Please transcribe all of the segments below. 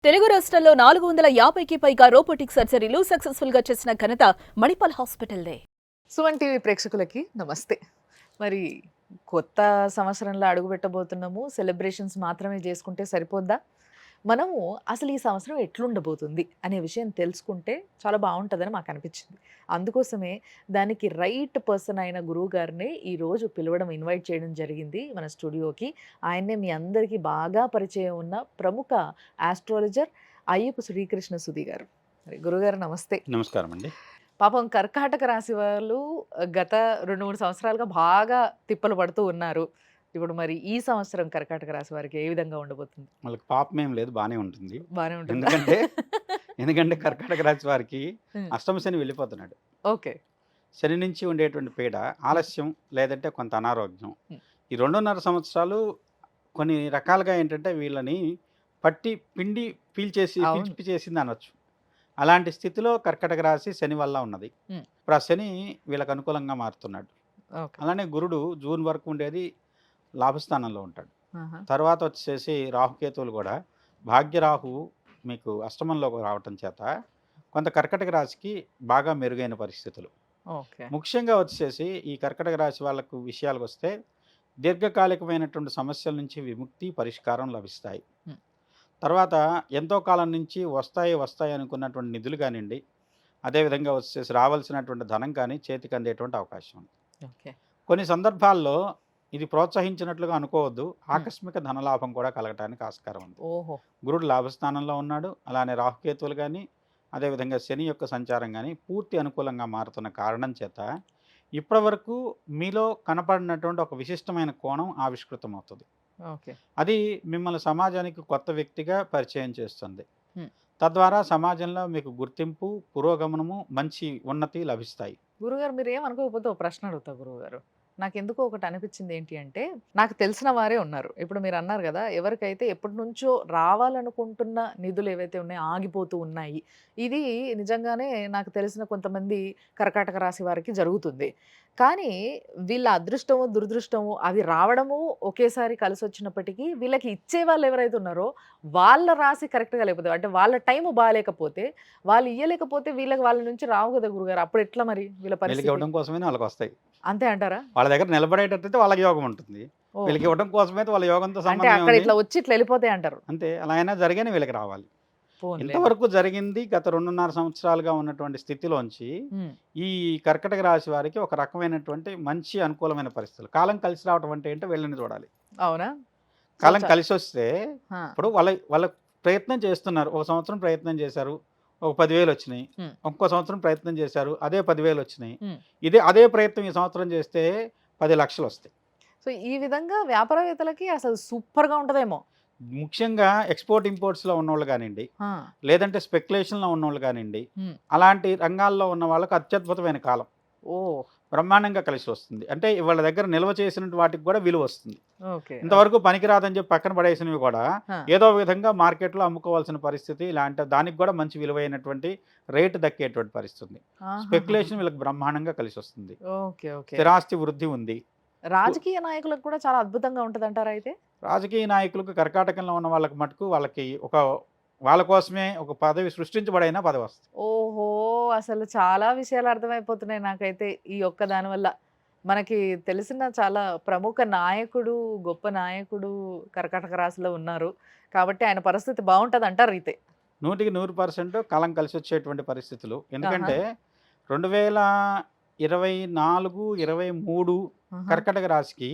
తెలుగు రాష్ట్రాల్లో 450కి పైగా రోబోటిక్ సర్జరీలు సక్సెస్ఫుల్ గా చేసిన ఘనత మణిపాల్ హాస్పిటల్దే. సుమన్ టీవీ ప్రేక్షకులకి నమస్తే. మరి కొత్త సంవత్సరంలో అడుగుపెట్టబోతున్నాము. సెలబ్రేషన్స్ మాత్రమే చేసుకుంటే సరిపోద్దా? మనము అసలు ఈ సంవత్సరం ఎట్లుండబోతుంది అనే విషయం తెలుసుకుంటే చాలా బావుంటదని మాకనిపించింది. అందుకోసమే దానికి రైట్ పర్సన్ అయిన గురువు గారిని ఈరోజు పిలవడం, ఇన్వైట్ చేయడం జరిగింది మన స్టూడియోకి. ఆయన్నే మీ అందరికీ బాగా పరిచయం ఉన్న ప్రముఖ ఆస్ట్రాలజర్ అయ్యపు శ్రీకృష్ణ సుధి గారు. మరి గురుగారు నమస్తే. నమస్కారం అండి. పాపం కర్కాటక రాశి వాళ్ళు గత 2, 3 సంవత్సరాలుగా బాగా తిప్పలు పడుతూ ఉన్నారు. ఇప్పుడు మరి ఈ సంవత్సరం కర్కాటక రాశి వారికి ఏ విధంగా ఉండబోతుంది? వాళ్ళకి పాపమేం లేదు. బానే ఉంటుంది. బానే ఉంటుందా? ఎందుకంటే, ఎందుకంటే కర్కాటక రాశి వారికి హ్మ్. అష్టమ శని వెళ్ళిపోతున్నాడు. ఓకే. శని నుంచి ఉండేటువంటి పీడ, ఆలస్యం లేదంటే కొంత అనారోగ్యం. హ్మ్. ఈ 2.5 సంవత్సరాలు కొన్ని రకాలుగా ఏంటంటే వీళ్ళని పట్టి, పిండి పీల్చేసి అవును. పిలిచిపిచేసింది అనొచ్చు. అలాంటి స్థితిలో కర్కాటక రాశి శని వల్ల ఉన్నది. హ్మ్. ఇప్పుడు ఆ శని వీళ్ళకి అనుకూలంగా మారుతున్నాడు. ఓకే. అలానే గురుడు జూన్ వరకు ఉండేది లాభస్థానంలో ఉంటాడు. ఆహా! తర్వాత వచ్చేసి రాహుకేతువులు కూడా భాగ్యరాహువు మీకు అష్టమంలోకి రావటం చేత కొంత కర్కటక రాశికి బాగా మెరుగైన పరిస్థితులు. ఓకే. ముఖ్యంగా వచ్చేసి ఈ కర్కటక రాశి వాళ్ళకు విషయాలకు వస్తే దీర్ఘకాలికమైనటువంటి సమస్యల నుంచి విముక్తి, పరిష్కారం లభిస్తాయి. హ్మ్. తర్వాత ఎంతో కాలం నుంచి వస్తాయి అనుకున్నటువంటి నిధులు కానివ్వండి, అదేవిధంగా వచ్చేసి రావాల్సినటువంటి ధనం కానీ చేతికి అందేటువంటి అవకాశం ఉంది. ఓకే. కొన్ని సందర్భాల్లో ఇది ప్రోత్సహించినట్లుగా అనుకోవద్దు. హ్మ్. ఆకస్మిక ధనలాభం కూడా కలగటానికి ఆస్కారం ఉంది. ఓహో! గురుడు లాభస్థానంలో ఉన్నాడు. అలానే రాహుకేతువులు గానీ, అదేవిధంగా శని యొక్క సంచారం గానీ పూర్తి అనుకూలంగా మారుతున్న కారణం చేత ఇప్పటివరకు మీలో కనపడినటువంటి ఒక విశిష్టమైన కోణం ఆవిష్కృతమవుతుంది. ఓకే. అది మిమ్మల్ని సమాజానికి కొత్త వ్యక్తిగా పరిచయం చేస్తుంది. హ్మ్. తద్వారా సమాజంలో మీకు గుర్తింపు, పురోగమనము, మంచి ఉన్నతి లభిస్తాయి. గురుగారు మీరేమనుకోకపోతే ఓ ప్రశ్న అడుగుతా గురువుగారు. నాకెందుకో ఒకటి అనిపించింది ఏంటి అంటే, నాకు తెలిసిన వారే ఉన్నారు. ఇప్పుడు మీరన్నారు గదా! ఎవరికైతే ఎప్పటినుంచో రావాలనుకుంటున్న నిధులు ఏవైతే ఉన్నాయో ఆగిపోతూ ఉన్నాయి. ఇది నిజంగానే నాకు తెలిసిన కొంతమంది కర్కాటక రాశి వారికి జరుగుతుంది. కానీ వీళ్ళ అదృష్టమో, దురదృష్టమో అవి రావడము ఒకేసారి కలిసొచ్చినప్పటికీ వీళ్ళకి ఇచ్చేవాళ్ళు ఎవరైతే ఉన్నారో వాళ్ళ రాశి కరెక్ట్‌గా లేకపోతే అంటే వాళ్ళ టైము బాలేకపోతే వాళ్ళు ఇయ్యలేకపోతే వీళ్ళకి వాళ్ళ నుంచి రావు గదా గురుగారు. అప్పుడు ఎట్లా మరి వీళ్ళ వీళ్ళకి పరిస్థితి? ఇవ్వడం కోసమైనా వాళ్ళకొస్తాయి. అంతే అంటారా? వాళ్ళ దగ్గర నిలబడేటట్టయితే వాళ్ళకి యోగం ఉంటుంది. ఓహ్! వీళ్ళకి ఇవ్వడం కోసమైతే వాళ్ళ యోగంతో అంటే సంబంధం అక్కడ ఏముంది? ఇట్లా వచ్చి ఇట్లా ఎళ్ళిపోతాయి అంటారు. అంతే. అలా అయినా జరిగానే వీళ్ళకి రావాలి. పోనీలెండి. ఇంతవరకు జరిగింది గత 2.5 సంవత్సరాలుగా ఉన్నటువంటి స్థితిలోంచి హ్మ్. ఈ కర్కటక రాశి వారికి ఒక రకమైనటువంటి మంచి అనుకూలమైన పరిస్థితులు. కాలం కలిసి రావటం అంటే ఏంటో వీళ్ళని చూడాలి. అవునా? సో కాలం కలిసొస్తే ఆ! ఇప్పుడు వాళ్ళ ప్రయత్నం చేస్తున్నారు. ఒక సంవత్సరం ప్రయత్నం చేశారు. ఒక 10,000 వచ్చినాయి. హ్మ్. ఇంకో సంవత్సరం ప్రయత్నం చేశారు. అదే 10,000 వచ్చినాయి. హ్మ్. అదే ప్రయత్నం ఈ సంవత్సరం చేస్తే 10,00,000 వస్తాయి. సో ఈ విధంగా వ్యాపారవేత్తలకి అసలు సూపర్‌గా ఉంటదేమో. ముఖ్యంగా ఎక్స్‌పోర్ట్, ఇంపోర్ట్స్‌లో ఉన్నోళ్ళు గానియండి, ఆ! లేదంటే స్పెక్యులేషన్‌లో ఉన్నోళ్ళు గానియండి, హ్మ్. అలాంటి రంగాల్లో ఉన్న వాళ్ళకి అత్యద్భుతమైన కాలం. ఓహ్! బ్రహ్మాండంగా కలిసొస్తుంది. అంటే వాళ్ళ దగ్గర నిల్వ చేసిన వాటికి కూడా విలువొస్తుంది. ఓకే. ఇంతవరకు పనికిరాదని చెప్పి పక్కన పడేసినవి కూడా ఆ! ఏదో విధంగా మార్కెట్‌లో అమ్ముకోవాల్సిన పరిస్థితి, ఇలాంటి దానికి కూడా మంచి విలువైనటువంటి రేటు దక్కేటువంటి పరిస్థితి ఉంది. ఆహాహాహా! స్పెక్యులేషన్ వీళ్ళకి బ్రహ్మాండంగా కలిసొస్తుంది. ఓకే. ఓకే. స్థిరాస్తి వృద్ధి ఉంది. పు రాజకీయ నాయకులకు కూడా చాలా అద్భుతంగా ఉంటదంటారా అయితే? రాజకీయ నాయకులకు కర్కాటకంలో ఉన్న వాళ్ళకి మటుకు వాళ్ళకి వాళ్ళ కోసమే ఒక పదవి సృష్టించబడైనా పదవొస్తది. ఓహో! అసలు చాలా విషయాలు అర్థమైపోతున్నాయి నాకైతే ఈ ఒక్క దాని వల్ల. మనకి తెలిసిన చాలా ప్రముఖ నాయకుడు, గొప్ప నాయకుడు కర్కాటక రాశిలో ఉన్నారు. కాబట్టి ఆయన పరిస్థితి బావుంటదంటారైతే. 100కి 100% కాలం కలిసొచ్చేటువంటి పరిస్థితులు. ఆహా! ఎందుకంటే 2024, 23 ఆహా! కర్కటక రాశికి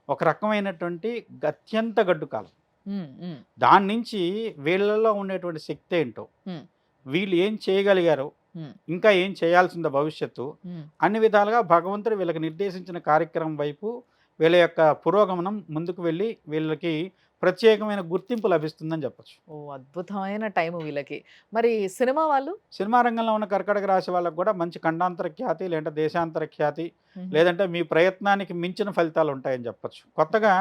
ఒక రకమైనటువంటి అత్యంత గడ్డు కాలం. హ్మ్. హ్మ్. దాని నుంచి వీళ్ళలో ఉండేటువంటి శక్తి ఏంటో, హ్మ్. వీళ్ళు ఏం చేయగలిగారో, హ్మ్. ఇంకా ఏం చేయాల్సిందో భవిష్యత్తు, హ్మ్. అన్ని విధాలుగా భగవంతుడు వీళ్ళకి నిర్దేశించిన కార్యక్రమం వైపు వీళ్ళ యొక్క పురోగమనం ముందుకు వెళ్ళి వీళ్ళకి ప్రత్యేకమైన గుర్తింపు లభిస్తుందని చెప్పొచ్చు. ఓహ్! అద్భుతమైన టైము వీళ్ళకి. మరి సినిమా వాళ్ళు? సినిమా రంగంలో ఉన్న కర్కాటక రాశి వాళ్ళకి కూడా మంచి ఖండాంతర ఖ్యాతి, లేదంటే దేశాంతర ఖ్యాతి, హుహు. లేదంటే మీ ప్రయత్నానికి మించిన ఫలితాలు ఉంటాయని చెప్పొచ్చు. కొత్తగా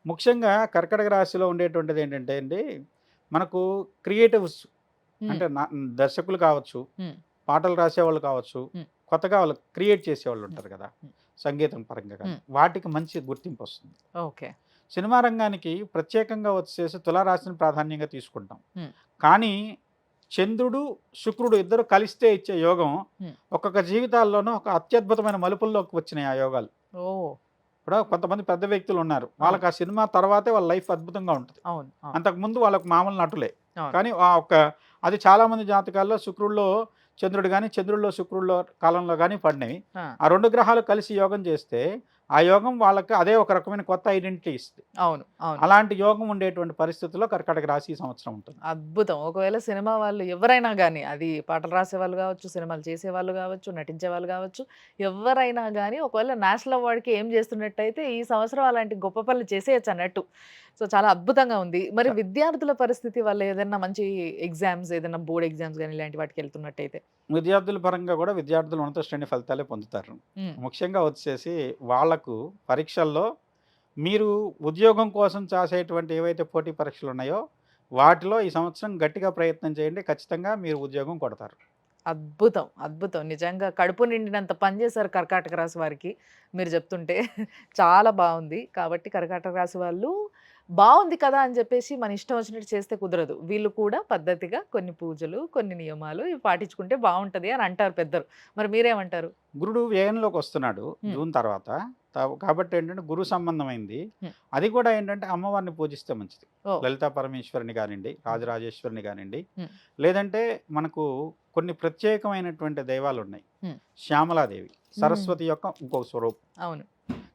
ముఖ్యంగా కర్కాటక రాశిలో ఉండేటువంటిది ఏంటంటే అండి, మనకు క్రియేటివ్స్ హ్మ్. అంటే దర్శకులు కావచ్చు, హ్మ్. పాటలు రాసేవాళ్ళు కావచ్చు, హ్మ్. కొత్తగా వాళ్ళు క్రియేట్ చేసేవాళ్ళు హ్మ్. ఉంటారు కదా! హ్మ్. సంగీతం పరంగా గాని, హ్మ్. వాటికి మంచి గుర్తింపొస్తుంది. ఓకే. సినిమా రంగానికి ప్రత్యేకంగా వచ్చేసి తులారాశిని ప్రాధాన్యంగా తీసుకుంటాం. హ్మ్. కానీ చంద్రుడు శుక్రుడు ఇద్దరు కలిస్తే ఇచ్చే యోగం హ్మ్. ఒక్కొక్క జీవితాల్లోనూ ఒక అత్యద్భుతమైన మలుపుల్లోకి వచ్చినాయి ఆ యోగాలు. ఓ ఇప్పుడు కొంతమంది పెద్ద వ్యక్తులు ఉన్నారు, వాళ్ళకి ఆ సినిమా తర్వాతే వాళ్ళ లైఫ్ అద్భుతంగా ఉంటుంది. అవును అవును అంతకుముందు వాళ్ళకు మామూలు నటులే. అవును కానీ ఆ ఒక్క అది చాలామంది జాతకాల్లో శుక్రుడిలో చంద్రుడు కానీ చంద్రుడిలో శుక్రుడిలో కాలంలో కానీ పడినవి. ఆ, ఆ రెండు గ్రహాలు కలిసి యోగం చేస్తే ఆ యోగం వాళ్ళకి అదే ఒక రకమైన కొత్త ఐడెంటిటీ ఇస్తుంది. అవును అవును అలాంటి యోగం ఉండేటువంటి పరిస్థితుల్లో కర్కాటక రాశి ఈ సంవత్సరం ఉంటుంది. అద్భుతం. ఒకవేళ సినిమా వాళ్ళు ఎవరైనా గానీ, అది పాటలు రాసేవాళ్ళు గావచ్చు, సినిమాలు చేసేవాళ్ళు గావచ్చు, నటించేవాళ్ళు గావచ్చు, ఎవ్వరైనా గానీ ఒకవేళ నేషనల్ అవార్డ్‌కి ఎయిమ్ చేస్తున్నట్టయితే ఈ సంవత్సరం అలాంటి గొప్ప పనులు చేసేయొచ్చు అన్నట్టు. సో, చాలా అద్భుతంగా ఉంది. మరి విద్యార్థుల పరిస్థితి వాళ్ళు ఏదైనా మంచి ఎగ్జామ్స్ ఏదైనా బోర్డ్ ఎగ్జామ్స్ గానీ ఇలాంటి వాటికి వెళ్తున్నట్టయితే? విద్యార్థుల పరంగా కూడా విద్యార్థులు ఉన్నత శ్రేణి ఫలితాలే పొందుతారు. హ్మ్. ముఖ్యంగా వచ్చేసి వాళ్లకు పరీక్షల్లో మీరు ఉద్యోగం కోసం చేసేటువంటి ఏవైతే పోటీ పరీక్షలు ఉన్నాయో వాటిలో ఈ సంవత్సరం గట్టిగా ప్రయత్నం చేయండి. ఖచ్చితంగా మీరు ఉద్యోగం కొడతారు. అద్భుతం. అద్భుతం. నిజంగా కడుపు నిండినంత పని చేశారు కర్కాటక రాశి వారికి. మీరు చెప్తుంటే చాలా బావుంది. కాబట్టి కర్కాటక రాశి వాళ్ళు బావుంది కదా! అని చెప్పేసి మన ఇష్టం వచ్చినట్టు చేస్తే కుదరదు. వీళ్ళు కూడా పద్ధతిగా కొన్ని పూజలు, కొన్ని నియమాలు ఇవి పాటించుకుంటే బావుంటది అని అంటారు పెద్దలు. మరి మీరేమంటారు? గురుడు వ్యయంలోకి వస్తున్నాడు హ్మ్. జూన్ తర్వాత. కాబట్టి ఏంటంటే గురు సంబంధమైంది. హ్మ్. అది కూడా ఏంటంటే అమ్మవారిని పూజిస్తే మంచిది. ఓహ్! లలితా పరమేశ్వరిని కానివ్వండి, రాజరాజేశ్వరిని కానివ్వండి, హ్మ్. లేదంటే మనకు కొన్ని ప్రత్యేకమైనటువంటి దైవాలు ఉన్నాయి. హ్మ్. శ్యామలాదేవి హ్మ్. సరస్వతి యొక్క ఇంకొక స్వరూపం. అవును.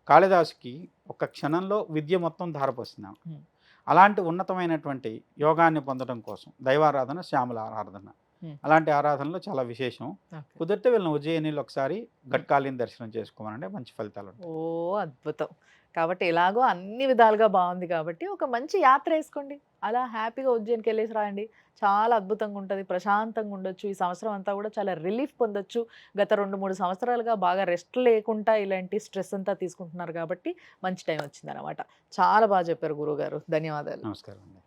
కాళిదాసుకి ఒక క్షణంలో విద్య మొత్తం ధారపోస్తున్నాం. హ్మ్. అలాంటి ఉన్నతమైనటువంటి యోగాన్ని పొందడం కోసం దైవారాధన, శ్యామల ఆరాధన. హ్మ్. అలాంటి ఆరాధనలు చాలా విశేషం. ఓకే. కుదిరితే వీళ్ళని ఉజ్జయినిలో ఒకసారి గట్కాళిని దర్శనం చేసుకోమనండి, మంచి ఫలితాలు ఉంటాయి. ఓహ్! అద్భుతం. కాబట్టి ఎలాగో అన్ని విధాలుగా బావుంది కాబట్టి ఒక మంచి యాత్ర ఏసుకోండి. అలా హ్యాపీగా ఉజ్జయినికెళ్ళేసి రాండి. చాలా అద్భుతంగా ఉంటది. ప్రశాంతంగా ఉండొచ్చు. ఈ సంవత్సరం అంతా కూడా చాలా రిలీఫ్ పొందొచ్చు. గత 2, 3 సంవత్సరాలుగా బాగా రెస్ట్ లేకుండా ఇలాంటి స్ట్రెస్ అంతా తీసుకుంటున్నారు కాబట్టి మంచి టైం వచ్చిందనమాట. చాలా బాగా చెప్పారు గురువుగారు. ధన్యవాదాలు. నమస్కారం అండి.